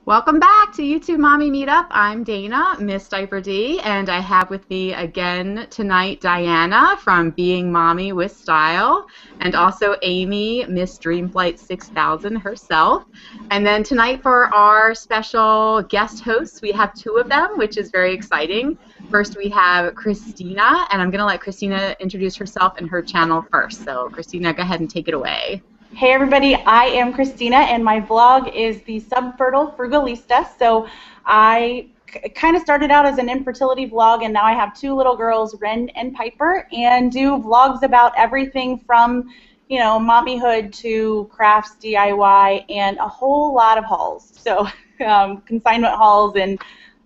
Welcome back to YouTube Mommy Meetup. I'm Dana, Miss Diaper D, and I have with me again tonight Diana from Being Mommy with Style, and also Amy, Miss Dreamflight 6000 herself. And then tonight for our special guest hosts, we have two of them, which is very exciting. First we have Christina, and I'm going to let Christina introduce herself and her channel first. So Christina, go ahead and take it away. Hey everybody, I am Christina and my vlog is the SubfertileFrugalista. So I kind of started out as an infertility vlog and now I have two little girls, Ren and Piper, and do vlogs about everything from, you know, mommyhood to crafts, DIY, and a whole lot of hauls. So consignment hauls, and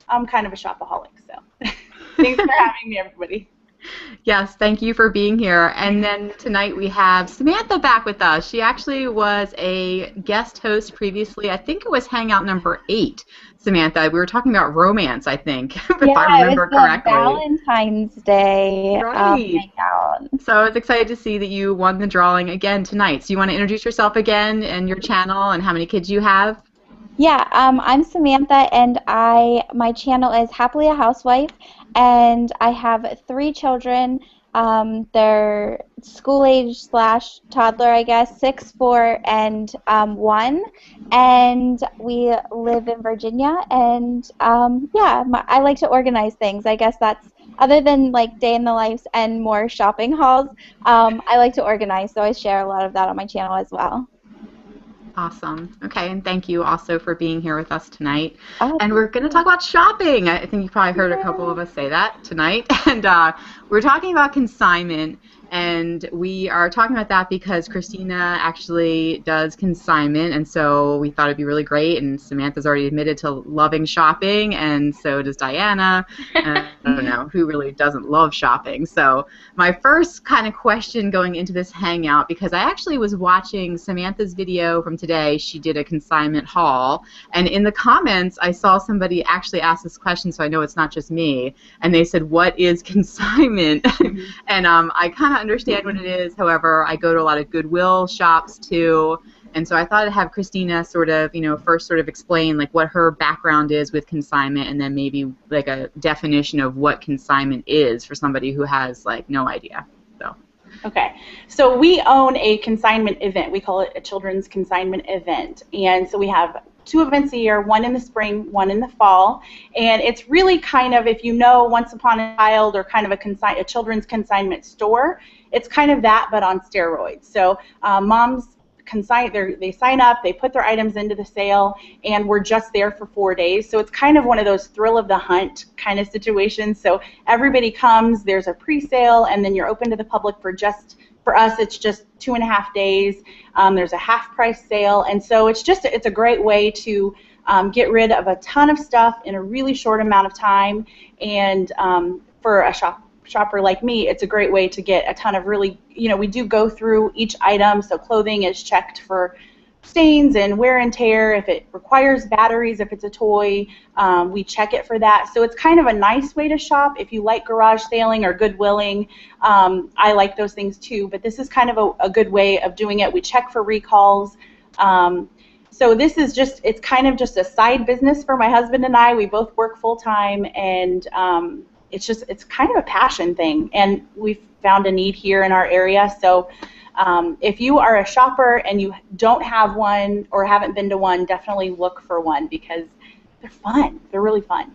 I'm kind of a shopaholic. So thanks for having me, everybody. Yes, thank you for being here. And then tonight we have Samantha back with us. She actually was a guest host previously. I think it was Hangout number 8, Samantha. We were talking about romance, I think, if I remember correctly. Yeah, it was Valentine's Day Hangout. So I was excited to see that you won the drawing again tonight. So you want to introduce yourself again and your channel and how many kids you have? Yeah, I'm Samantha, and my channel is HappilyAHousewife, and I have 3 children. They're school age / toddler, I guess, 6, 4, and 1, and we live in Virginia. And yeah, I like to organize things. I guess that's, other than like day in the lives and more shopping hauls. I like to organize, so I share a lot of that on my channel as well. Awesome. Okay, and thank you also for being here with us tonight. Oh. And we're going to talk about shopping. I think you probably heard a couple of us say that tonight. And we're talking about consignment, and we are talking about that because Christina actually does consignment, and so we thought it'd be really great. And Samantha's already admitted to loving shopping, and so does Diana. I don't know who really doesn't love shopping. So my first kind of question going into this hangout, because I actually was watching Samantha's video from today. She did a consignment haul, and in the comments I saw somebody actually ask this question, so I know it's not just me, and they said, what is consignment? And I kind of understand what it is. However, I go to a lot of Goodwill shops too, and so I thought I'd have Christina sort of, you know, first sort of explain like what her background is with consignment, and then maybe like a definition of what consignment is for somebody who has like no idea. So. Okay, so we own a consignment event. We call it a children's consignment event, and so we have 2 events a year, one in the spring, one in the fall, and it's really kind of, if you know Once Upon a Child or kind of a children's consignment store, it's kind of that but on steroids. So moms they sign up, they put their items into the sale, and we're just there for 4 days. So it's kind of one of those thrill of the hunt kind of situations. So everybody comes, there's a pre-sale, and then you're open to the public for us, it's just 2.5 days. There's a half-price sale, and so it's a great way to get rid of a ton of stuff in a really short amount of time. And for a shopper like me, it's a great way to get a ton of really, you know, we do go through each item. So clothing is checked for stains and wear and tear. If it requires batteries, if it's a toy, we check it for that. So it's kind of a nice way to shop. If you like garage saling or Goodwilling, I like those things too, but this is kind of a good way of doing it. We check for recalls. So this is just, it's kind of just a side business for my husband and I. We both work full-time, and it's kind of a passion thing, and we've found a need here in our area. So if you are a shopper and you don't have one or haven't been to one, definitely look for one because they're fun. They're really fun.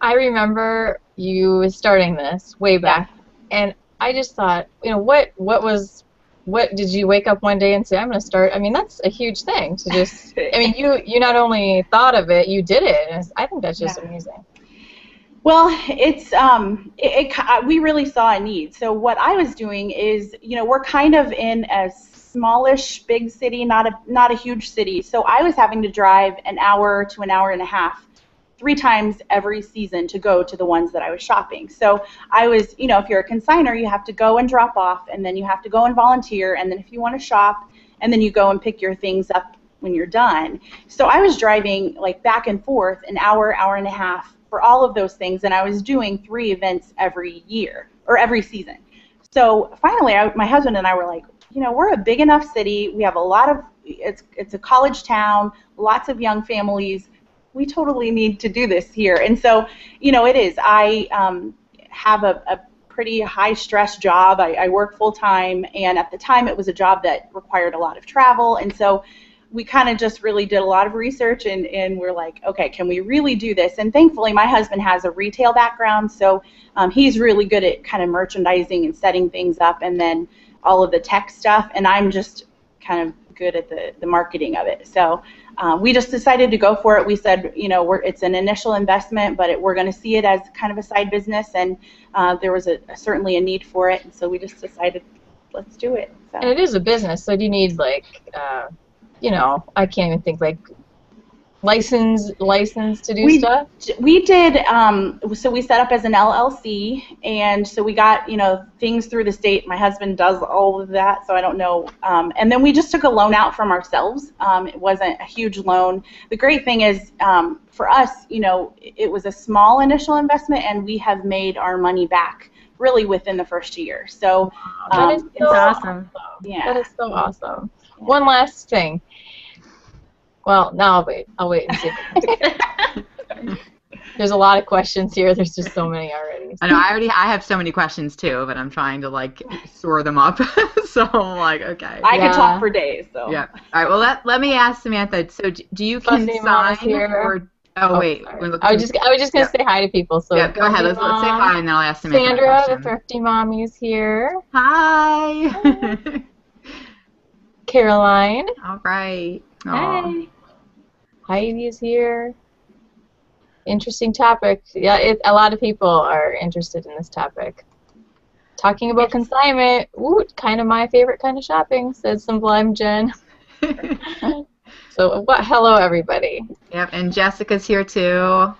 I remember you starting this way back, and I just thought, you know, what did you wake up one day and say, I'm going to start? I mean, that's a huge thing to just, I mean, you not only thought of it, you did it, and I think that's just amazing. Well, we really saw a need. So what I was doing is, you know, we're kind of in a smallish big city, not a huge city. So I was having to drive an hour to an hour and a half 3 times every season to go to the ones that I was shopping. So I was, you know, if you're a consignor, you have to go and drop off, and then you have to go and volunteer, and then if you want to shop, and then you go and pick your things up when you're done. So I was driving like back and forth an hour, hour and a half for all of those things, and I was doing 3 events every year or every season. So finally, my husband and I were like, you know, we're a big enough city. We have a lot of, it's a college town, lots of young families. we totally need to do this here. And so, it is. I have a pretty high stress job. I work full time, and at the time it was a job that required a lot of travel, and so we kind of just really did a lot of research, and we're like, okay, can we really do this? And thankfully my husband has a retail background, so he's really good at kind of merchandising and setting things up, and then all of the tech stuff, and I'm just kind of good at the marketing of it. So we just decided to go for it. We said, it's an initial investment, but we're going to see it as kind of a side business, and there was certainly a need for it, and so we just decided, let's do it. So. And it is a business, so do you need, like, I can't even think, like, license to do stuff? We did, so we set up as an LLC, and so we got, things through the state. My husband does all of that, so I don't know. And then we just took a loan out from ourselves. It wasn't a huge loan. The great thing is, for us, it was a small initial investment, and we have made our money back really within the first year. So that is so awesome. Yeah. That is so awesome. Yeah. One last thing. Well, no, I'll wait and see. There's a lot of questions here. There's just so many already. I know. I have so many questions too, but I'm trying to like store them up. So I'm like, okay. I could talk for days. So. Yeah. All right. Well, let me ask Samantha. So do you consign or? Oh wait. I was just gonna say hi to people. So yeah, go ahead. Let's say hi, and then I'll ask Samantha. Sandra, the Thrifty Mommy, is here. Hi. Caroline. All right. Hi. Heidi is here. Interesting topic. Yeah, a lot of people are interested in this topic. Talking about consignment. Ooh, kind of my favorite kind of shopping, says Sublime Jen. So, hello, everybody. Yep, and Jessica's here too.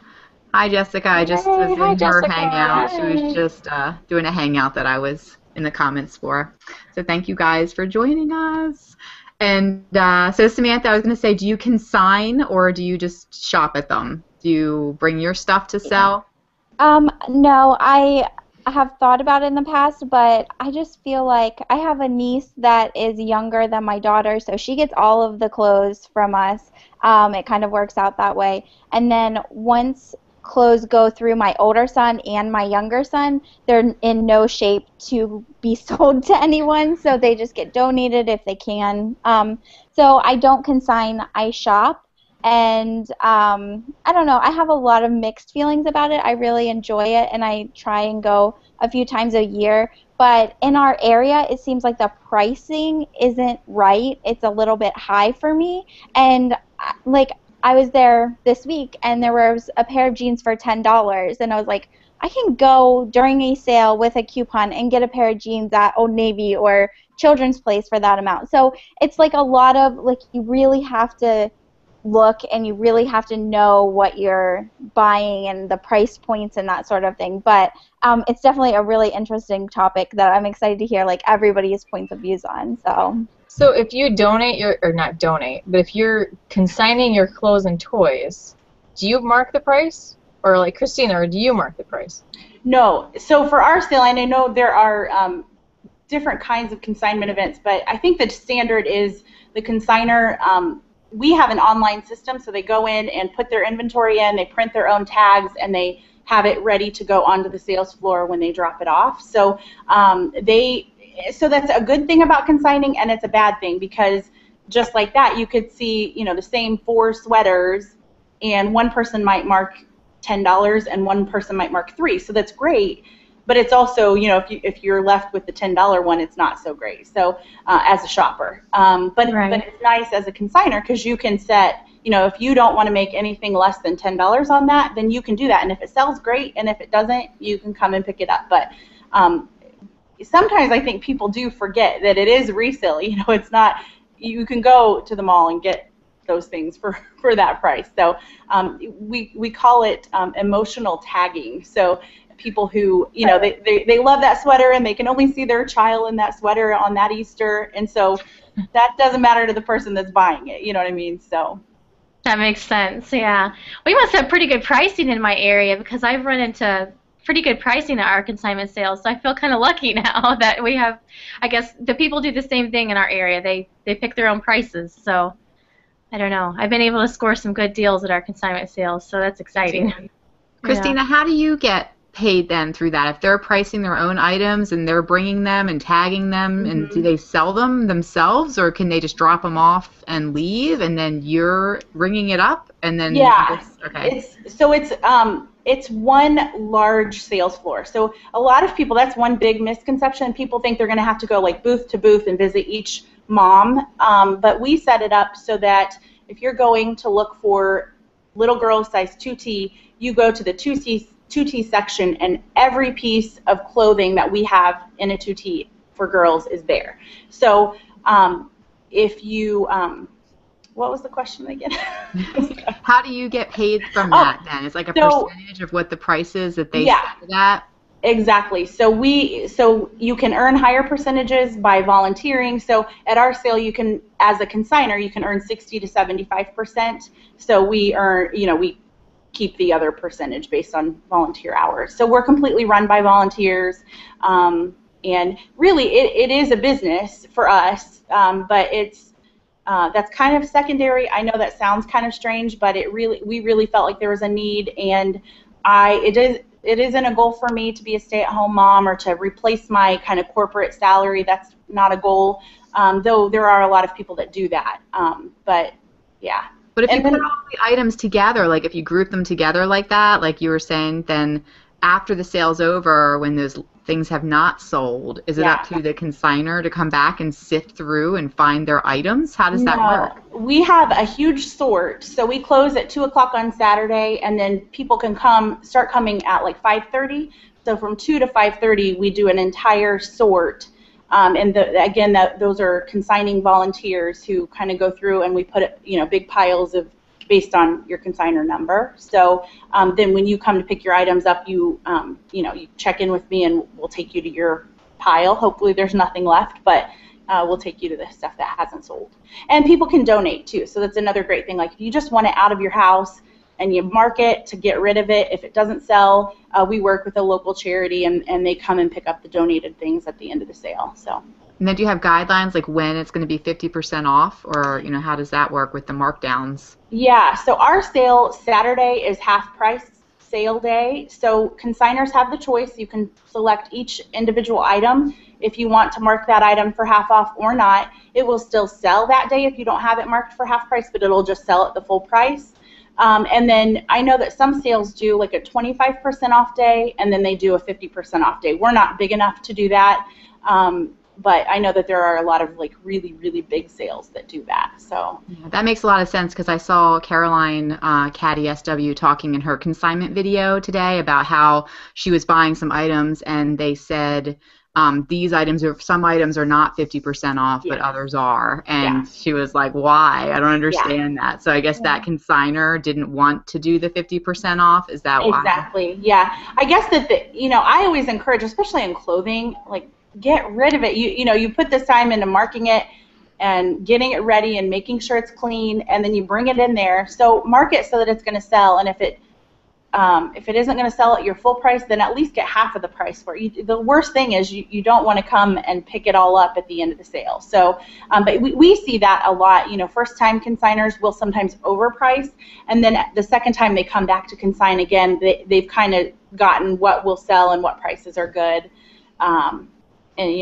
Hi, Jessica. I just was in her hangout. She was just doing a hangout that I was in the comments for. So thank you guys for joining us. And so Samantha, I was going to say, do you consign or do you just shop at them? Do you bring your stuff to sell? No, I have thought about it in the past, but I just feel like I have a niece that is younger than my daughter, so she gets all of the clothes from us. It kind of works out that way. And then once clothes go through my older son and my younger son, they're in no shape to be sold to anyone, so they just get donated if they can. So I don't consign, I shop. And I don't know, I have a lot of mixed feelings about it. I really enjoy it, and I try and go a few times a year. But in our area, it seems like the pricing isn't right. It's a little bit high for me. And like, I was there this week, and there was a pair of jeans for $10, and I was like, I can go during a sale with a coupon and get a pair of jeans at Old Navy or Children's Place for that amount. So it's like a lot of, like, you really have to look, and you really have to know what you're buying and the price points and that sort of thing. But it's definitely a really interesting topic that I'm excited to hear, like, everybody's points of views on. So if you donate or not donate, but if you're consigning your clothes and toys, do you mark the price? Or like Christina, or do you mark the price? No. So for our sale, and I know there are different kinds of consignment events, but I think the standard is the consigner, we have an online system, so they go in and put their inventory in, they print their own tags, and they have it ready to go onto the sales floor when they drop it off. So so that's a good thing about consigning, and it's a bad thing, because just like that, you could see, the same 4 sweaters, and one person might mark $10 and one person might mark $3. So that's great, but it's also, if you're left with the $10 one, it's not so great. So as a shopper, but it's nice as a consigner, because you can set, if you don't want to make anything less than $10 on that, then you can do that, and if it sells, great, and if it doesn't, you can come and pick it up. But sometimes I think people do forget that it is resale. It's not, you can go to the mall and get those things for that price. So we call it emotional tagging. So people who, they love that sweater, and they can only see their child in that sweater on that Easter, and so that doesn't matter to the person that's buying it. You know what I mean? So that makes sense. Yeah, we must have pretty good pricing in my area, because I've run into pretty good pricing at our consignment sales, so I feel kind of lucky now that we have, I guess the people do the same thing in our area. They pick their own prices, so I don't know. I've been able to score some good deals at our consignment sales, so that's exciting. Christina, how do you get paid then through that? If they're pricing their own items and they're bringing them and tagging them, and do they sell them themselves, or can they just drop them off and leave, and then you're ringing it up, and then okay. It's one large sales floor. So a lot of people, that's one big misconception. People think they're going to have to go like booth to booth and visit each mom, but we set it up so that if you're going to look for little girl size 2T, you go to the 2T section, and every piece of clothing that we have in a 2T for girls is there. So if you, what was the question again? How do you get paid from that then? It's like a percentage of what the price is that they set it at? Exactly. So you can earn higher percentages by volunteering. So at our sale, you can, as a consignor, you can earn 60 to 75%. So we earn, we keep the other percentage based on volunteer hours. So we're completely run by volunteers, and really it is a business for us, but it's that's kind of secondary. I know that sounds kind of strange, but we really felt like there was a need, and it isn't a goal for me to be a stay-at-home mom or to replace my kind of corporate salary. That's not a goal, though there are a lot of people that do that. But yeah. But if you put all the items together, like if you group them together like that, like you were saying, then after the sale's over, when those things have not sold, is it up to the consignor to come back and sift through and find their items? How does that work? We have a huge sort. So we close at 2 o'clock on Saturday, and then people can start coming at like 5:30. So from 2 to 5:30, we do an entire sort. And those are consigning volunteers who kind of go through, and we put big piles of based on your consignor number. So then when you come to pick your items up, you check in with me, and we'll take you to your pile. Hopefully there's nothing left, but we'll take you to the stuff that hasn't sold. And people can donate too. So that's another great thing. Like if you just want it out of your house and you mark it to get rid of it, if it doesn't sell, we work with a local charity, and they come and pick up the donated things at the end of the sale. So. And then do you have guidelines like when it's going to be 50% off, or how does that work with the markdowns? Yeah, so our sale Saturday is half price sale day. So consignors have the choice. You can select each individual item. If you want to mark that item for half off or not, it will still sell that day if you don't have it marked for half price, but it'll just sell at the full price. And then I know that some sales do like a 25% off day, and then they do a 50% off day. We're not big enough to do that, but I know that there are a lot of like really, really big sales that do that. So yeah, that makes a lot of sense, because I saw Caroline Caddy SW talking in her consignment video today about how she was buying some items, and they said some items are not 50% off, but others are. And she was like, why? I don't understand that. So I guess that consignor didn't want to do the 50% off. Is that why? Exactly. Yeah. I guess that I always encourage, especially in clothing, like get rid of it. You put this time into marking it and getting it ready and making sure it's clean, and then you bring it in there. So mark it so that it's going to sell, and if it isn't going to sell at your full price, then at least get half of the price for it. The worst thing is you don't want to come and pick it all up at the end of the sale. So, but we see that a lot. First-time consignors will sometimes overprice, and then the second time they come back to consign again, they've kind of gotten what will sell and what prices are good. And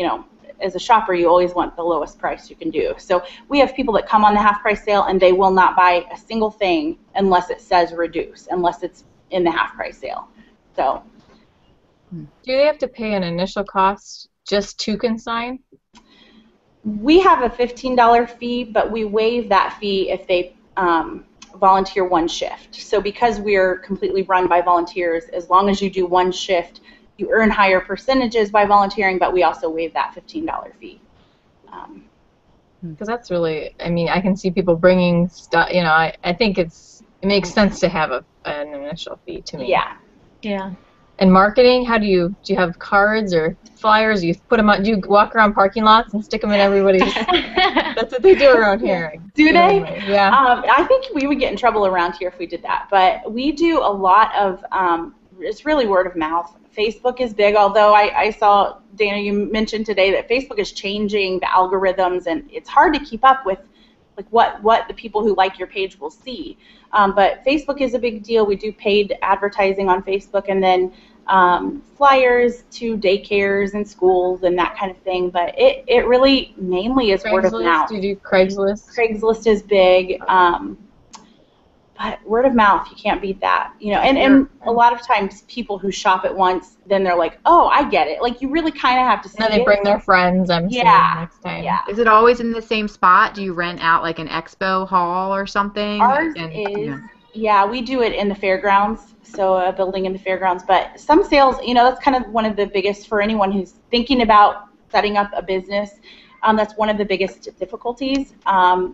as a shopper, you always want the lowest price you can do. So we have people that come on the half-price sale, and they will not buy a single thing unless it says reduce, unless it's in the half-price sale. So, do they have to pay an initial cost just to consign? We have a $15 fee, but we waive that fee if they volunteer one shift. So because we're completely run by volunteers, as long as you do one shift, you earn higher percentages by volunteering, but we also waive that $15 fee. Because that's really, I can see people bringing stuff. I think it makes sense to have an initial fee to me. Yeah. Yeah. And marketing, do you have cards or flyers? You put them on. Do you walk around parking lots and stick them in everybody's? That's what they do around here. Do they? Yeah. I think we would get in trouble around here if we did that. But we do a lot of. It's really word of mouth. Facebook is big, although I saw, Dana, you mentioned today that Facebook is changing the algorithms, and it's hard to keep up with like what the people who like your page will see. But Facebook is a big deal. We do paid advertising on Facebook, and then flyers to daycares and schools and that kind of thing. But it really mainly is word of mouth. Do you do Craigslist? Craigslist is big. But word of mouth, you can't beat that, you know. And a lot of times, people who shop at once, then they're like, "Oh, I get it." Like, you really kind of have to see And then they bring their friends. I'm assuming next time. Yeah. Is it always in the same spot? Do you rent out like an expo hall or something? Ours is. Yeah, we do it in the fairgrounds, so a building in the fairgrounds. But some sales, you know, that's kind of one of the biggest for anyone who's thinking about setting up a business. That's one of the biggest difficulties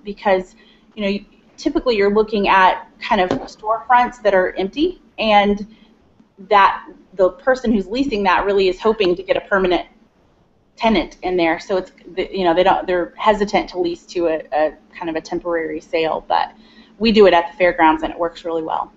because, you know, typically you're looking at kind of storefronts that are empty, and that the person who's leasing that really is hoping to get a permanent tenant in there. So it's, you know, they're hesitant to lease to a kind of a temporary sale, but we do it at the fairgrounds and it works really well.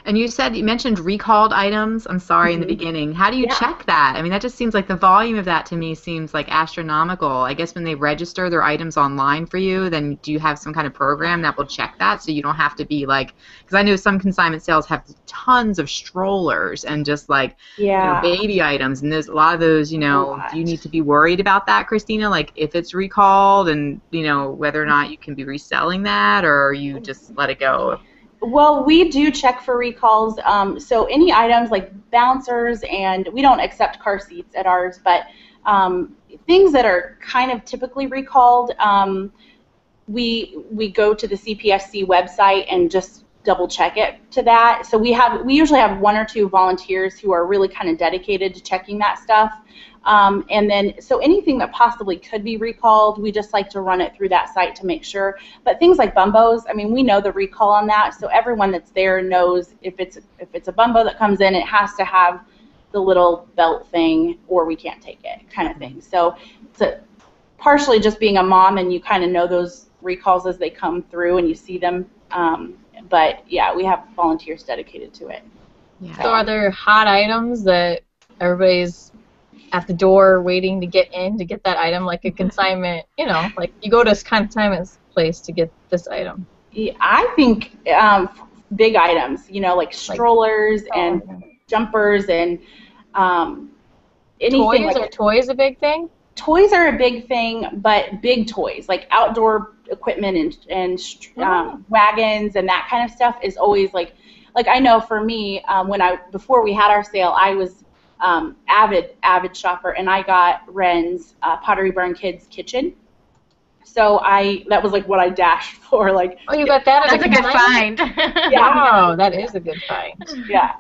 And you mentioned recalled items, I'm sorry, in the beginning. How do you check that? I mean, that just seems like the volume of that to me seems like astronomical. I guess when they register their items online for you, then do you have some kind of program that will check that so you don't have to be like, because I know some consignment sales have tons of strollers and just like you know, baby items, and there's a lot of those, you know, do you need to be worried about that, Christina? Like if it's recalled and, you know, whether or not you can be reselling that, or you just let it go? Well, we do check for recalls. So any items like bouncers, and we don't accept car seats at ours, but things that are kind of typically recalled, we go to the CPSC website and just double check it to that. So we usually have 1 or 2 volunteers who are really kind of dedicated to checking that stuff. And then, so anything that possibly could be recalled, we just like to run it through that site to make sure. But things like bumbos, I mean, we know the recall on that, so everyone that's there knows if it's a bumbo that comes in, it has to have the little belt thing, or we can't take it, kind of thing. So it's partially just being a mom, and you kind of know those recalls as they come through, and you see them. But yeah, we have volunteers dedicated to it. Yeah. So are there hot items that everybody's at the door waiting to get in to get that item, like a consignment, you know, like you go to this consignment place to get this item? Yeah, I think big items, you know, like strollers and jumpers and anything. Toys? Are toys a big thing? Toys are a big thing, but big toys, like outdoor equipment and wagons and that kind of stuff is always like I know for me, before we had our sale, I was avid shopper, and I got Ren's Pottery Barn Kids Kitchen. So that was like what I dashed for. Like, oh, you got that? That's a good find. Wow, that is a good find. Yeah.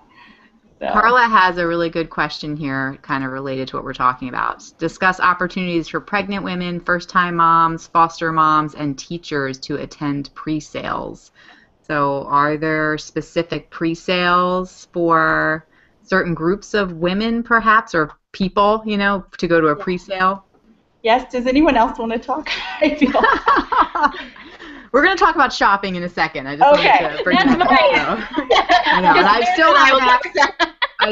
So. Carla has a really good question here, kind of related to what we're talking about. Discuss opportunities for pregnant women, first-time moms, foster moms, and teachers to attend pre-sales. So are there specific pre-sales for certain groups of women, perhaps, or people, you know, to go to a pre-sale? Yes. Does anyone else want to talk? I feel. We're going to talk about shopping in a second. I just wanted to bring that up. I know, and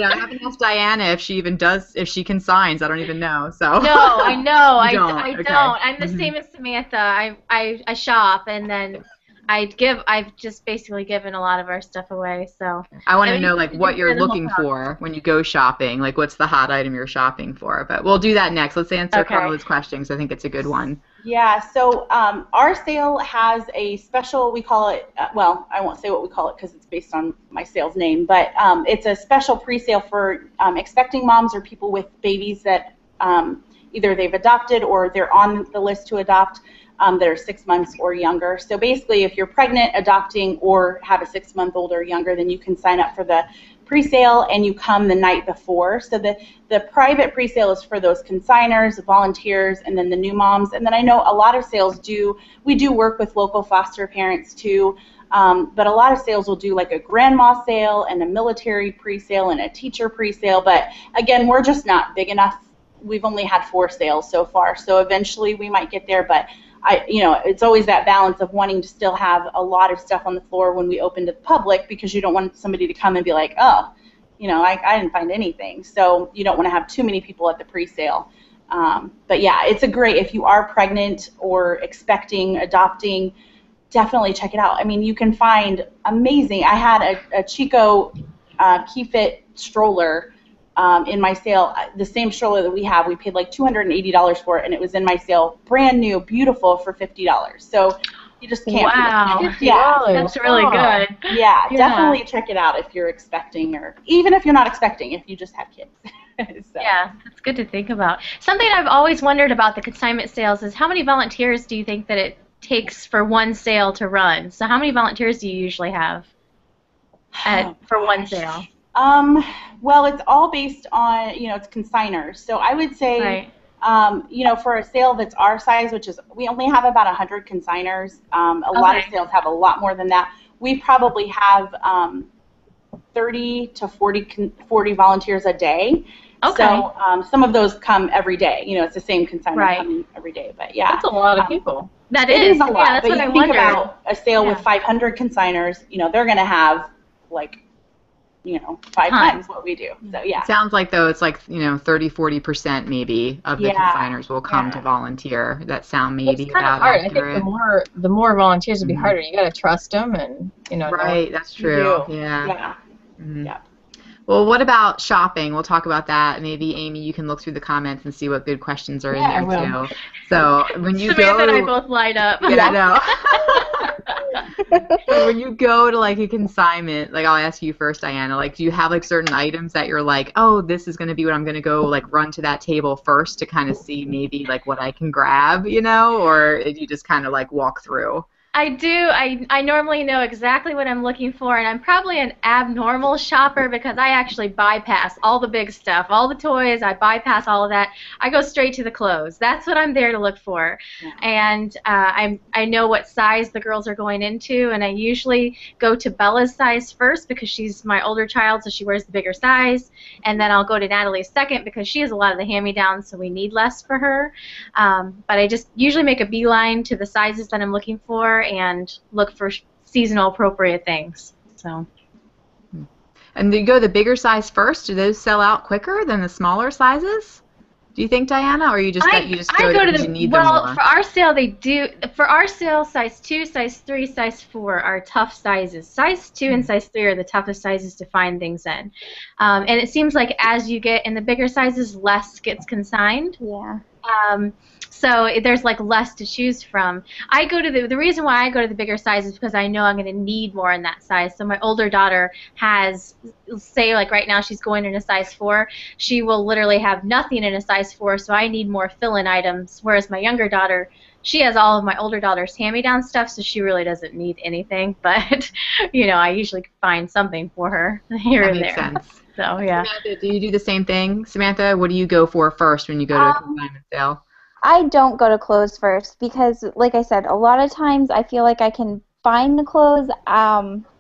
I haven't asked Diana if she even does, if she consigns. I don't even know. So. No, I know. I don't. don't. I'm the same as Samantha. I shop, and then I've just basically given a lot of our stuff away. So I want to know like what you're looking for when you go shopping. Like what's the hot item you're shopping for? But we'll do that next. Let's answer Carla's question because I think it's a good one. Yeah. So our sale has a special. We call it. Well, I won't say what we call it because it's based on my sales name. But it's a special pre-sale for expecting moms or people with babies that either they've adopted or they're on the list to adopt. That are 6 months or younger. So basically, if you're pregnant, adopting, or have a 6-month-old or younger, then you can sign up for the pre-sale and you come the night before. So the private pre-sale is for those consigners, volunteers, and then the new moms. And then I know a lot of sales we do work with local foster parents too, but a lot of sales will do like a grandma sale and a military pre-sale and a teacher pre-sale. But again, we're just not big enough. We've only had 4 sales so far. So eventually we might get there, but it's always that balance of wanting to still have a lot of stuff on the floor when we open to the public, because you don't want somebody to come and be like, oh, I didn't find anything. So you don't want to have too many people at the pre-sale. But yeah, it's a great, if you are pregnant or expecting, adopting, definitely check it out. I mean, you can find amazing. I had a Chico KeyFit stroller in my sale. The same stroller that we have, we paid like $280 for it, and it was in my sale, brand new, beautiful, for $50. So you just can't. Wow. Yeah, that's really good. Yeah, definitely check it out if you're expecting, or even if you're not expecting, if you just have kids. So. Yeah, that's good to think about. Something I've always wondered about the consignment sales is how many volunteers do you think that it takes for one sale to run? So how many volunteers do you usually have for one sale? Well, it's all based on, it's consigners. So I would say, for a sale that's our size, which is, we only have about 100 consigners. A lot of sales have a lot more than that. We probably have 30 to 40 volunteers a day. Okay. So some of those come every day. It's the same consignor coming every day. But yeah, that's a lot of people. That is a lot. Yeah, that's but what you I think wondered. about a sale with 500 consigners. They're going to have like, 5 times what we do. So yeah. It sounds like though it's like 30-40% maybe of the consigners will come to volunteer. That sound maybe it's kind of about hard. accurate. I think the more volunteers would be harder. You got to trust them, and Right, that's true. Yeah. Yeah. Mm-hmm. Yeah. Well, what about shopping? We'll talk about that. Maybe Amy, you can look through the comments and see what good questions are in there too. So when you Samantha go, and I both light up. Yeah, I know. So when you go to like a consignment, like I'll ask you first, Diana. Like, do you have like certain items that you're like, oh, this is going to be what I'm going to go like run to that table first to kind of see maybe like what I can grab, or do you just kind of like walk through? I do. I normally know exactly what I'm looking for, and I'm probably an abnormal shopper because I actually bypass all the big stuff, all the toys. I bypass all of that. I go straight to the clothes. That's what I'm there to look for. Yeah. And I know what size the girls are going into, and I usually go to Bella's size first because she's my older child, so she wears the bigger size, and then I'll go to Natalie's second because she has a lot of the hand-me-downs, so we need less for her. But I just usually make a beeline to the sizes that I'm looking for and look for seasonal appropriate things. So. And do you go the bigger size first? Do those sell out quicker than the smaller sizes? Do you think, Diana, or you just go to the you need them more? For our sale they do. For our sale, size 2, size 3, size 4 are tough sizes. Size 2 and size 3 are the toughest sizes to find things in. And it seems like as you get in the bigger sizes, less gets consigned. Yeah. So there's like less to choose from. I go to the reason why I go to the bigger size is because I know I'm going to need more in that size. So my older daughter has, say like right now she's going in a size 4. She will literally have nothing in a size 4, so I need more fill-in items. Whereas my younger daughter, she has all of my older daughter's hand-me-down stuff, so she really doesn't need anything. But I usually find something for her here and there. That makes sense. So yeah. Samantha, do you do the same thing? Samantha, what do you go for first when you go to a consignment sale? I don't go to clothes first because, like I said, a lot of times I feel like I can find the clothes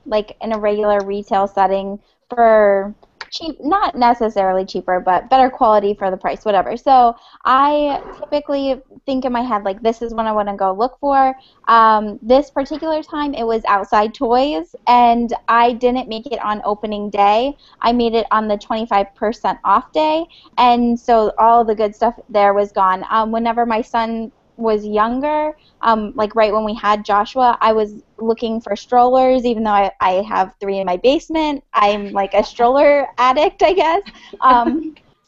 like in a regular retail setting for cheap, not necessarily cheaper, but better quality for the price, whatever. So I typically think in my head, like, this is what I want to go look for. This particular time, it was outside toys, and I didn't make it on opening day. I made it on the 25% off day, and so all the good stuff there was gone. Whenever my son was younger, like right when we had Joshua, I was looking for strollers, even though I have 3 in my basement. I'm like a stroller addict, I guess.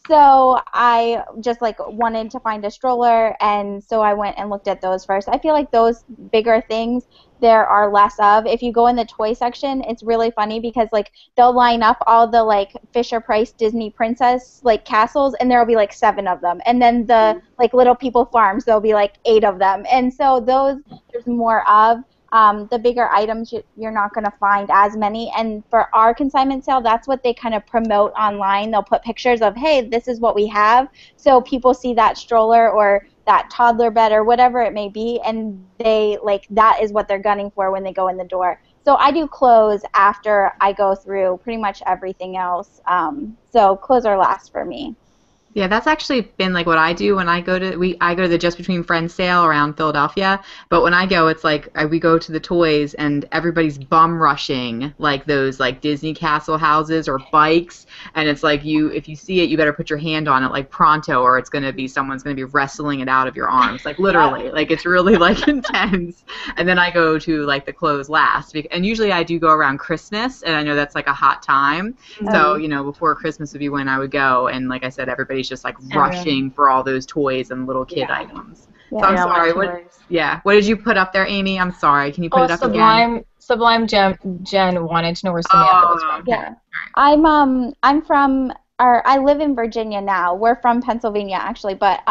So I just like wanted to find a stroller, and so I went and looked at those first. I feel like those bigger things there are less of. If you go in the toy section, it's really funny because like they'll line up all the like Fisher-Price Disney princess like castles, and there'll be like 7 of them. And then the like Little People Farms, there'll be like 8 of them. And so those there's more of. The bigger items, you're not going to find as many. And for our consignment sale, that's what they kind of promote online. They'll put pictures of, hey, this is what we have. So people see that stroller or that toddler bed or whatever it may be, and they like that is what they're gunning for when they go in the door. So I do clothes after I go through pretty much everything else. So clothes are last for me. Yeah, that's actually been like what I do when I go to I go to the Just Between Friends sale around Philadelphia. But when I go, it's like we go to the toys and everybody's bum rushing like those like Disney castle houses or bikes, and it's like if you see it, you better put your hand on it like pronto, or it's gonna be someone's gonna be wrestling it out of your arms, like literally, like it's really like intense. And then I go to like the clothes last, and usually I do go around Christmas, and I know that's like a hot time. So, before Christmas would be when I would go, and like I said, everybody's just like rushing for all those toys and little kid items. Yeah. So I'm sorry. What did you put up there, Amy? I'm sorry. Can you put it up again? Sublime Jen wanted to know where Samantha was from. Yeah. I'm from I live in Virginia now. We're from Pennsylvania actually, but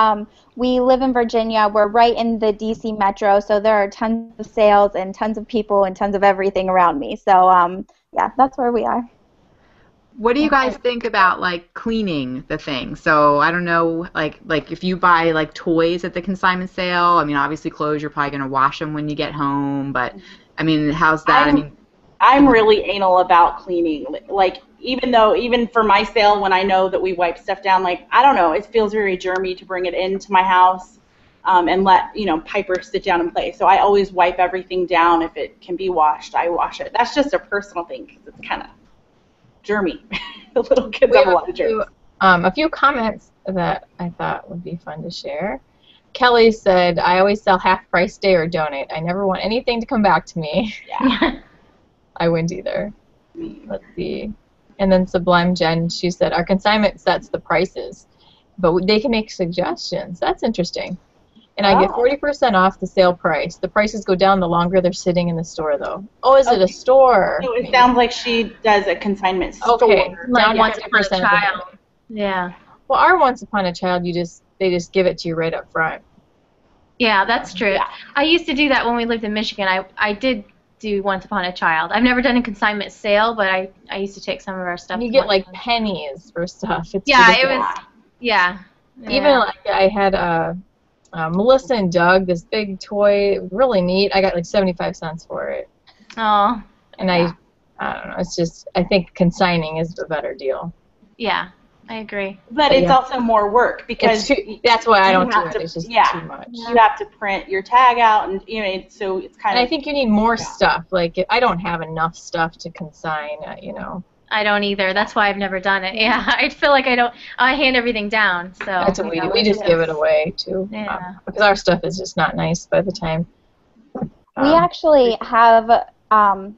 we live in Virginia. We're right in the DC metro, so there are tons of sales and tons of people and tons of everything around me. So yeah, that's where we are. What do you guys think about like cleaning the thing? So I don't know, like if you buy like toys at the consignment sale, I mean obviously clothes you're probably gonna wash them when you get home, but I mean how's that? I'm really anal about cleaning. Like even for my sale, when I know that we wipe stuff down, like I don't know, it feels very germy to bring it into my house and let Piper sit down and play. So I always wipe everything down. If it can be washed, I wash it. That's just a personal thing because it's kind of germy. The little kids have a lot of germs. A few comments that I thought would be fun to share. Kelly said, I always sell half price day or donate. I never want anything to come back to me. Yeah. I wouldn't either. Let's see. And then Sublime Jen, she said, our consignment sets the prices, but they can make suggestions. That's interesting. And I get 40% off the sale price. The prices go down the longer they're sitting in the store, though. Oh, is it a store? So it sounds like she does a consignment store. Okay, like down Once Upon a 50%. Child. Yeah. Well, our Once Upon a Child, they just give it to you right up front. Yeah, that's true. Yeah. I used to do that when we lived in Michigan. I did do Once Upon a Child. I've never done a consignment sale, but I used to take some of our stuff. And you get like pennies for stuff. It's yeah, ridiculous. it was. Yeah. Even like I had Melissa and Doug, this big toy, really neat. I got like 75 cents for it. Oh. And I don't know. It's just I think consigning is a better deal. Yeah, I agree. But it's also more work because that's why I don't do have it. It's just too much. You have to print your tag out, and so it's kind of. And I think you need more stuff. Like I don't have enough stuff to consign. I don't either. That's why I've never done it. Yeah, I feel like I hand everything down. So that's what we do. We just give it away too. Yeah. Because our stuff is just not nice by the time. We actually have,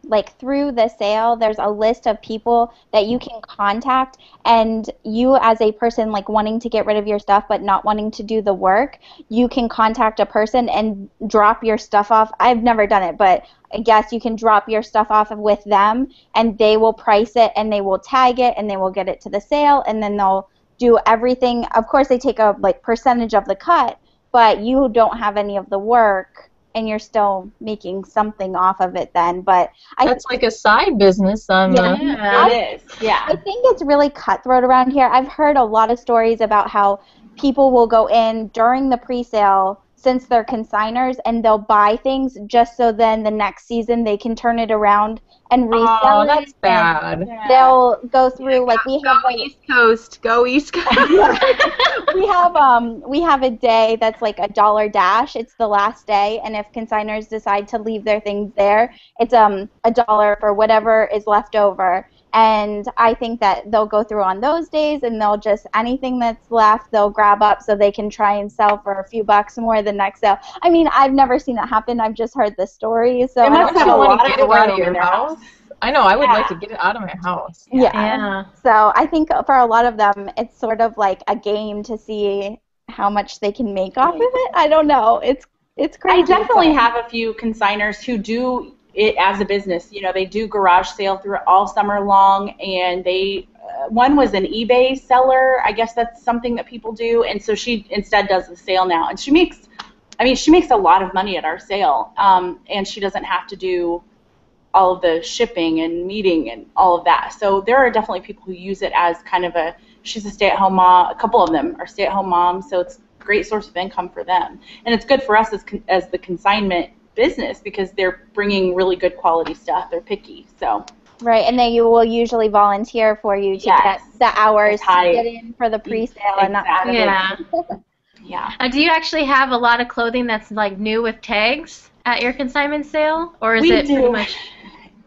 like through the sale, there's a list of people that you can contact, and you as a person like wanting to get rid of your stuff but not wanting to do the work, you can contact a person and drop your stuff off. I've never done it, but I guess you can drop your stuff off with them, and they will price it, and they will tag it, and they will get it to the sale, and then they'll do everything. Of course, they take a like percentage of the cut, but you don't have any of the work, and you're still making something off of it then. But that's like a side business on it is. Yeah. I think it's really cutthroat around here. I've heard a lot of stories about how people will go in during the pre-sale since they're consigners, and they'll buy things just so then the next season they can turn it around and resell it. Oh, that's bad. They'll go through like we have like East Coast, go East Coast. we have a day that's like $1 dash. It's the last day, and if consigners decide to leave their things there, it's $1 for whatever is left over. And I think that they'll go through on those days, and they'll just anything that's left they'll grab up so they can try and sell for a few bucks more the next sale. I mean, I've never seen it happen. I've just heard the stories. So They must have a lot get it out of your house. I know. I would like to get it out of my house. Yeah. So I think for a lot of them, it's sort of like a game to see how much they can make off of it. I don't know. It's crazy. I definitely have a few consigners who do it as a business. They do garage sale through all summer long, and they one was an eBay seller. I guess that's something that people do, and so she instead does the sale now, and she makes a lot of money at our sale, and she doesn't have to do all of the shipping and meeting and all of that. So there are definitely people who use it as kind of she's a stay-at-home mom. A couple of them are stay-at-home moms, so it's a great source of income for them, and it's good for us as the consignment business because they're bringing really good quality stuff. They're picky. So Right, and then you will usually volunteer for you to get the hours to get in for the pre-sale and not out of it. Yeah. Do you actually have a lot of clothing that's like new with tags at your consignment sale, or is it pretty much?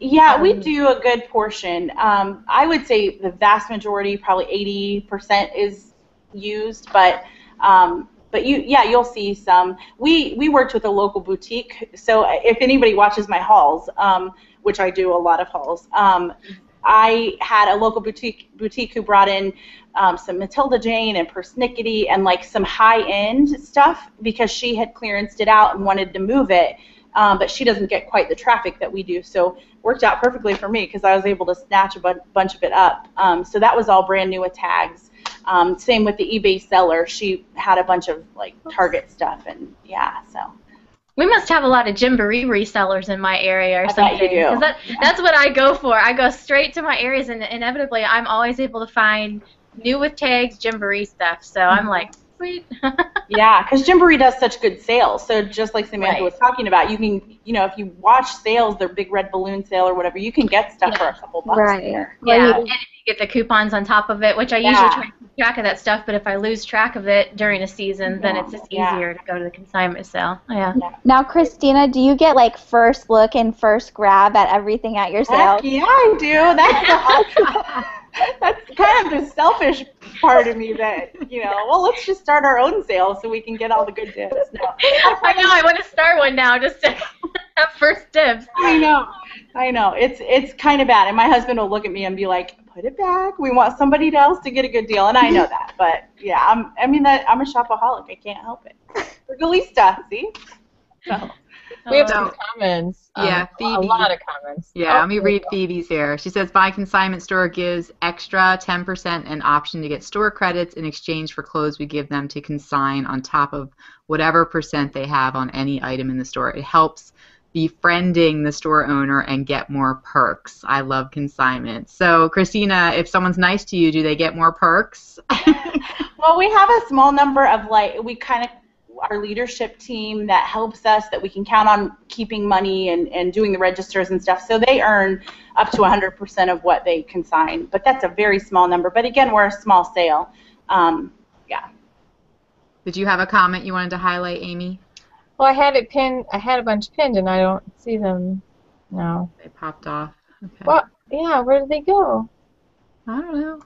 Yeah, we do a good portion. I would say the vast majority, probably 80%, is used, but you'll see some. We worked with a local boutique, so if anybody watches my hauls, which I do a lot of hauls, I had a local boutique who brought in some Matilda Jane and persnickety and like some high-end stuff because she had clearanced it out and wanted to move it, but she doesn't get quite the traffic that we do. So worked out perfectly for me because I was able to snatch a bunch of it up. So that was all brand new with tags. Same with the eBay seller. She had a bunch of like Target stuff, and so. We must have a lot of Gymboree resellers in my area or something. I bet you do. 'Cause that's what I go for. I go straight to my areas, and inevitably I'm always able to find new with tags Gymboree stuff. So I'm like, sweet. Yeah, because Gymboree does such good sales. So just like Samantha was talking about, you can, if you watch sales, their big red balloon sale or whatever, you can get stuff for a couple bucks there. Yeah, and if you get the coupons on top of it, which I usually try to keep track of that stuff, but if I lose track of it during a season, then it's just easier to go to the consignment sale. Yeah. Now, Christina, do you get like first look and first grab at everything at your sale? Heck yeah, I do. That's kind of the selfish part of me that, well, let's just start our own sale so we can get all the good tips. No. I know, I want to start one now just to have first dibs. I know. It's kind of bad. And my husband will look at me and be like, put it back. We want somebody else to get a good deal. And I know that. But, yeah, I'm a shopaholic. I can't help it. Frugalista, see? So. We have some comments. Yeah, Phoebe. A lot of comments. Yeah, let me read Phoebe's here. She says, "My consignment store gives extra 10% an option to get store credits in exchange for clothes we give them to consign on top of whatever percent they have on any item in the store. It helps befriending the store owner and get more perks. I love consignment." So, Christina, if someone's nice to you, do they get more perks? Well, we have a small number of, our leadership team that helps us, that we can count on keeping money and doing the registers and stuff. So they earn up to 100% of what they consign. But that's a very small number. But again, we're a small sale. Did you have a comment you wanted to highlight, Amy? Well, I had it pinned. I had a bunch pinned, and I don't see them now. They popped off. Okay. Well, yeah, where did they go? I don't know.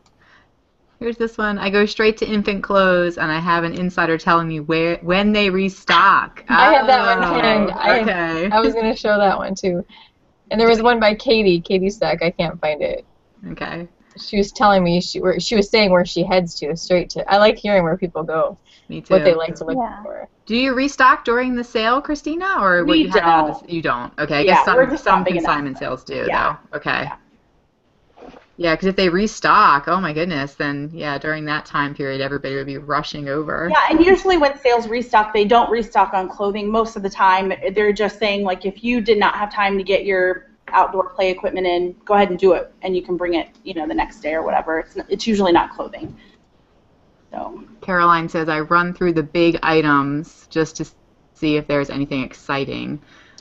Here's this one. I go straight to infant clothes, and I have an insider telling me when they restock. I have that one pinned. Okay. I was going to show that one, too. And there was one by Katie Stack. I can't find it. Okay. She was telling me, she was saying where she heads to, straight to. I like hearing where people go. Me too. What they like to look for. Do you restock during the sale, Christina? Or we don't. You don't. Okay. I guess some consignment sales do, though. Okay. Yeah. Yeah, because if they restock, oh my goodness, then during that time period, everybody would be rushing over. Yeah, and usually when sales restock, they don't restock on clothing. Most of the time, they're just saying, like, if you did not have time to get your outdoor play equipment in, go ahead and do it, and you can bring it, the next day or whatever. It's usually not clothing. So. Caroline says, I run through the big items just to see if there's anything exciting.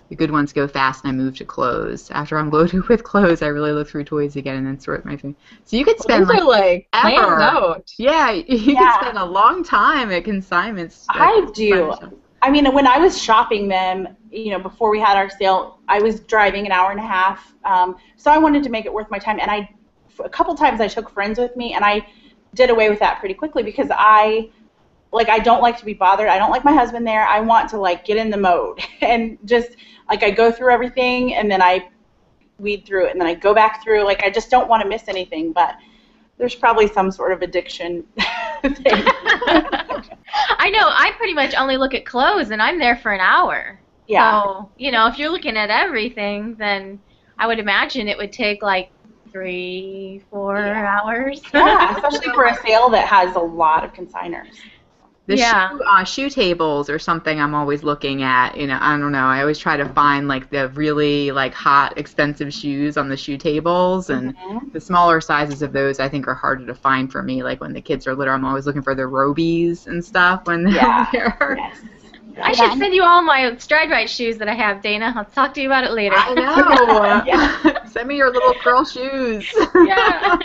The good ones go fast, and I move to clothes. After I'm loaded with clothes, I really look through toys again and then sort my thing. So you could spend like ever. Out. Yeah, you could spend a long time at consignments. I do. I mean, when I was shopping them, before we had our sale, I was driving an hour and a half. So I wanted to make it worth my time. And a couple times I took friends with me, and I did away with that pretty quickly because I don't like to be bothered. I don't like my husband there. I want to get in the mode and just I go through everything and then I weed through it and then I go back through. I just don't want to miss anything, but there's probably some sort of addiction thing. I know. I pretty much only look at clothes and I'm there for an hour. Yeah. So, if you're looking at everything, then I would imagine it would take 3-4 hours. Yeah, especially for a sale that has a lot of consigners. The shoe tables or something I'm always looking at. I don't know. I always try to find the really hot, expensive shoes on the shoe tables, and the smaller sizes of those I think are harder to find for me. When the kids are little, I'm always looking for the Robies and stuff when they're there. Yes. I should send you all my Stride Rite shoes that I have, Dana. I'll talk to you about it later. I know. Yeah. Send me your little girl shoes. Yeah.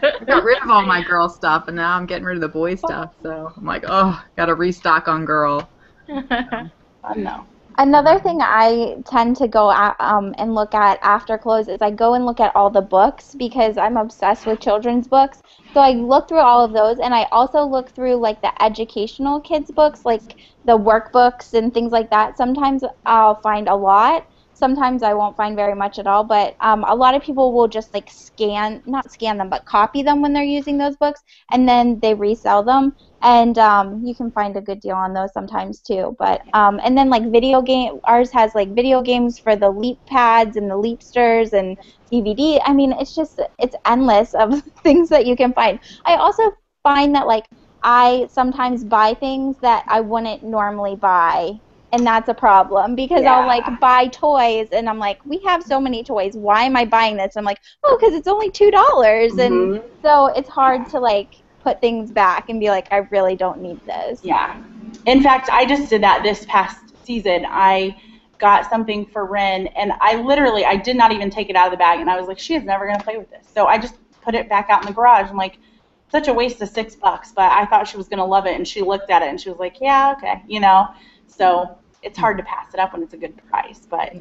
I got rid of all my girl stuff, and now I'm getting rid of the boy stuff. So I'm like, oh, got to restock on girl. I know. Another thing I tend to go at, and look at after close is I go and look at all the books because I'm obsessed with children's books. So I look through all of those, and I also look through like the educational kids books, like the workbooks and things like that. Sometimes I'll find a lot. Sometimes I won't find very much at all, but a lot of people will just like not scan them, but copy them when they're using those books, and then they resell them. And you can find a good deal on those sometimes too. But and then like ours has like video games for the Leap pads and the Leapsters and DVD. I mean, it's endless of things that you can find. I also find that like I sometimes buy things that I wouldn't normally buy. And that's a problem because I'll like buy toys and I'm like, we have so many toys. Why am I buying this? I'm like, oh, because it's only $2. And so it's hard to like put things back and be like, I really don't need this. Yeah. In fact, I just did that this past season. I got something for Ren and I did not even take it out of the bag and I was like, she is never going to play with this. So I just put it back out in the garage. I'm like, such a waste of $6, but I thought she was going to love it. And she looked at it and she was like, yeah, okay, you know. So it's hard to pass it up when it's a good price, but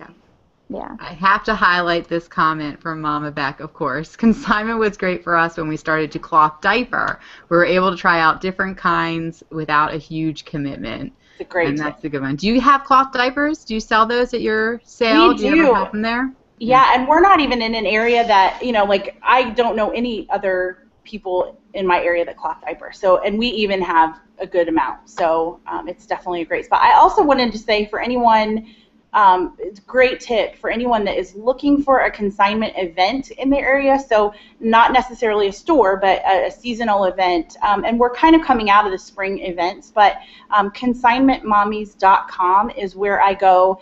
yeah. I have to highlight this comment from Mama Beck, of course. Consignment was great for us when we started to cloth diaper. We were able to try out different kinds without a huge commitment. It's a great And that's a good one. Do you have cloth diapers? Do you sell those at your sale? We do. You ever have them there? Yeah, and we're not even in an area that, you know, like I don't know any other people in my area that cloth diapers. So, and we even have a good amount. So it's definitely a great spot. I also wanted to say for anyone, it's a great tip for anyone that is looking for a consignment event in their area. So not necessarily a store, but a seasonal event. And we're kind of coming out of the spring events, but consignmentmommies.com is where I go.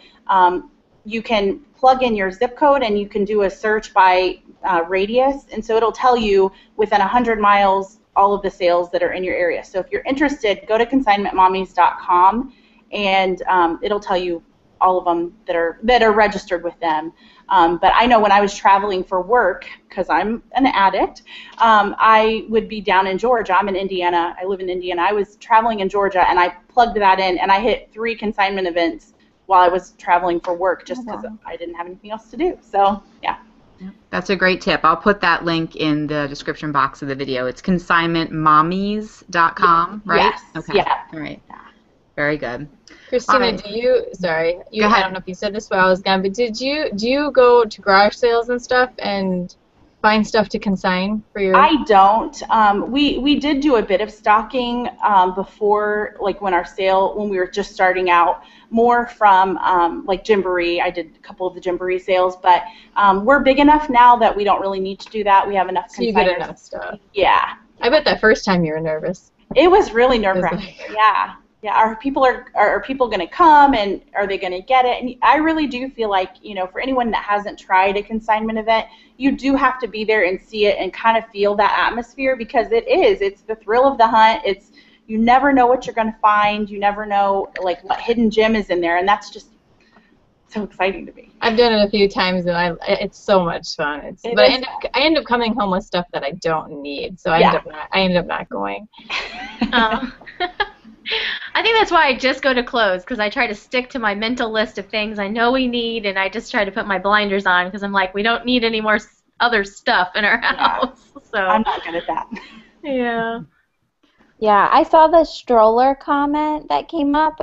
You can plug in your zip code and you can do a search by radius, and so it'll tell you within 100 miles all of the sales that are in your area. So if you're interested, go to consignmentmommies.com and it'll tell you all of them that are registered with them. But I know when I was traveling for work, because I'm an addict, I would be down in Georgia. I'm in Indiana. I live in Indiana. I was traveling in Georgia, and I plugged that in, and I hit 3 consignment events while I was traveling for work just because I didn't have anything else to do. So, yeah. That's a great tip. I'll put that link in the description box of the video. It's consignmentmommies.com, right? Yes. Okay. Yeah. All right. Very good. Christina, right. do you? Sorry, Go ahead. I don't know if you said this while I was gone, but do you go to garage sales and stuff and find stuff to consign for your? I don't. We did do a bit of stocking before, like when we were just starting out, more from like Gymboree. I did a couple of the Gymboree sales, but we're big enough now that we don't really need to do that. We have enough so you consigners. get enough stuff. Yeah. I bet that first time you were nervous. It was really nerve-wracking. Yeah. Yeah, are people going to come, and are they going to get it? And I really do feel like, you know, for anyone that hasn't tried a consignment event, you do have to be there and see it and kind of feel that atmosphere, because it's the thrill of the hunt. You never know what you're going to find. You never know like what hidden gem is in there, and that's just so exciting to me. I've done it a few times, and it's so much fun. I end up coming home with stuff that I don't need, so I end up not going. I think that's why I just go to clothes, because I try to stick to my mental list of things I know we need, and I just try to put my blinders on, because I'm like, we don't need any more other stuff in our house. So I'm not good at that. Yeah. Yeah, I saw the stroller comment that came up.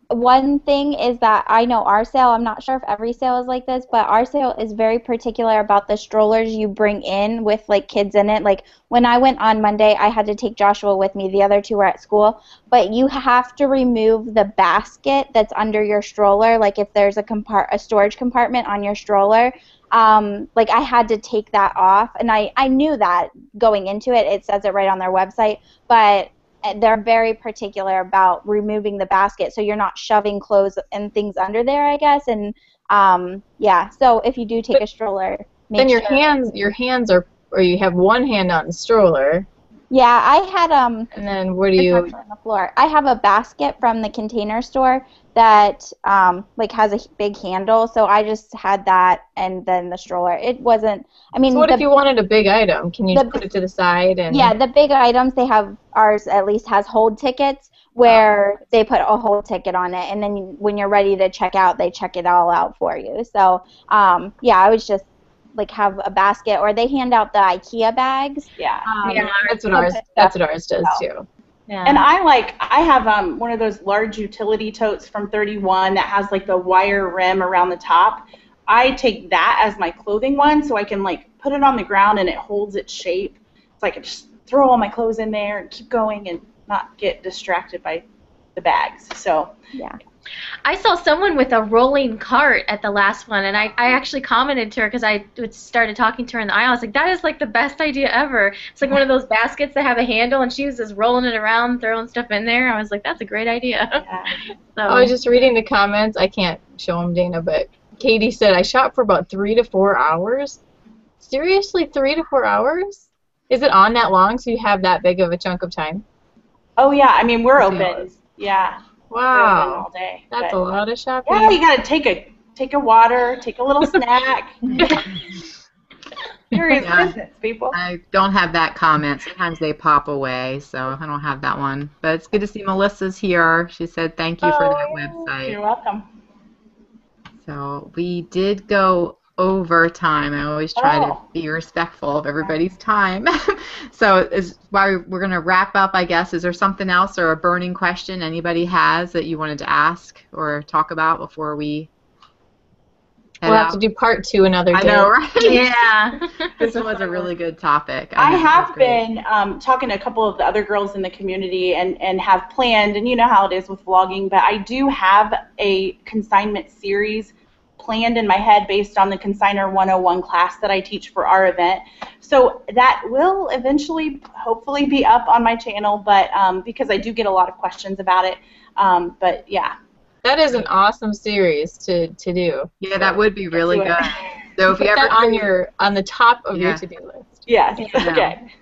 One thing is that I know our sale, I'm not sure if every sale is like this, but our sale is very particular about the strollers you bring in with like kids in it. Like when I went on Monday, I had to take Joshua with me. The other 2 were at school. But you have to remove the basket that's under your stroller. Like if there's a storage compartment on your stroller, like I had to take that off. And I knew that going into it. It says it right on their website. But they're very particular about removing the basket, so you're not shoving clothes and things under there, I guess. And yeah, so if you do take a stroller, then your hands are, or you have one hand on the stroller, Yeah, I had And then where do it's you? actually on the floor. I have a basket from the Container Store that like has a big handle, so I just had that and then the stroller. It wasn't. I mean, So what if you wanted a big item? Can you the- put it to the side and? yeah, the big items they have, ours at least has hold tickets where they put a hold ticket on it, and then when you're ready to check out, they check it all out for you. So yeah, I was just like have a basket, or they hand out the IKEA bags. Yeah. Yeah, That's what ours. That's what ours does too. Yeah. And I have one of those large utility totes from 31 that has like the wire rim around the top. I take that as my clothing one, so I can like put it on the ground and it holds its shape. So I can just throw all my clothes in there and keep going and not get distracted by the bags. So Yeah. I saw someone with a rolling cart at the last one, and I actually commented to her because I started talking to her in the aisle. I was like, that is like the best idea ever. It's like one of those baskets that have a handle, and she was just rolling it around, throwing stuff in there. I was like, that's a great idea. yeah. So, I was just reading the comments. I can't show them, Dana, but Katie said I shop for about 3 to 4 hours. Seriously, 3 to 4 hours? Is it on that long? So you have that big of a chunk of time? Oh yeah, I mean we're Yes, it open. is. Yeah. We're open Wow, all day. that's but- a lot of shopping. Yeah, you gotta take a water, take a little snack. Serious Yeah. business, people. I don't have that comment. Sometimes they pop away, so I don't have that one. But it's good to see Melissa's here. She said thank you for that website. You're welcome. So we did go over time. I always try to Oh. be respectful of everybody's time. So is why we're going to wrap up, I guess. Is there something else or a burning question anybody has that you wanted to ask or talk about before we head We'll out? have to do part 2 another day. I know, right? yeah. This was a really good topic. I know, it was have great. been talking to a couple of the other girls in the community and have planned, and you know how it is with vlogging, but I do have a consignment series planned in my head based on the Consigner 101 class that I teach for our event. So that will eventually, hopefully, be up on my channel, but because I do get a lot of questions about it. But yeah. That is an awesome series to do. Yeah, that would be really do it. good. So if Put you ever that on the top of your Yeah. to-do list. Yes. Yeah. Okay.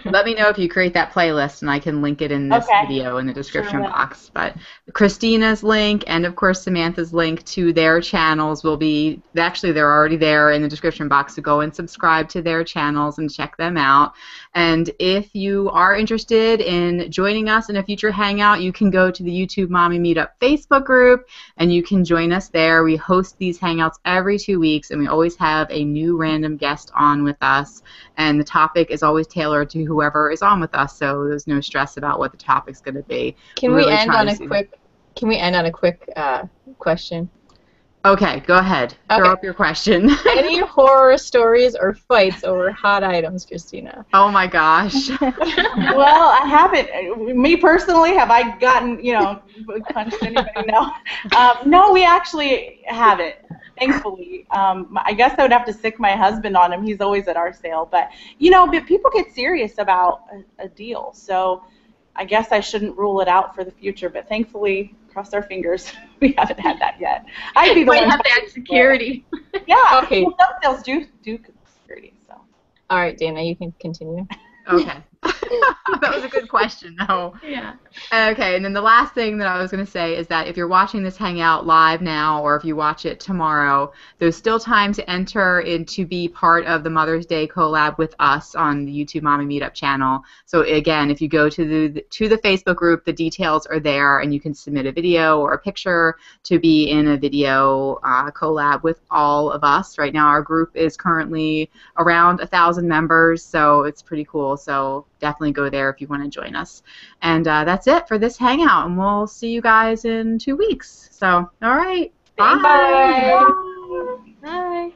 let me know if you create that playlist, and I can link it in this Okay. video in the description will. box. But Christina's link and, of course, Samantha's link to their channels will be, actually, they're already there in the description box, so go and subscribe to their channels and check them out. And if you are interested in joining us in a future hangout, you can go to the YouTube Mommy Meetup Facebook group, and you can join us there. We host these hangouts every 2 weeks, and we always have a new random guest on with us. And the topic is always tailored to whoever is on with us, so there's no stress about what the topic's going to be. Can We're we really end trying on to a see- quick? Can we end on a quick question? Okay, go ahead. Throw Okay. up your question. Any horror stories or fights over hot items, Christina? Oh my gosh. Well, I haven't. Me personally, have I gotten, punched anybody? No. No, we actually haven't, thankfully. I guess I would have to sick my husband on him. He's always at our sale. But, but people get serious about a deal. So I guess I shouldn't rule it out for the future. But thankfully, cross our fingers, we haven't had that yet. I'd be the Might one have to add security. Yeah. Okay. Well, some sales do security. So. All right, Dana, you can continue. Okay. That was a good question, though. Yeah. Okay, and then the last thing that I was going to say is that if you're watching this hangout live now, or if you watch it tomorrow, there's still time to enter in to be part of the Mother's Day collab with us on the YouTube Mommy Meetup channel. So again, if you go to the Facebook group, the details are there, and you can submit a video or a picture to be in a video collab with all of us. Right now, our group is currently around 1,000 members, so it's pretty cool. So definitely go there if you want to join us. And that's it for this hangout, and we'll see you guys in 2 weeks. So, all right. Bye. Bye.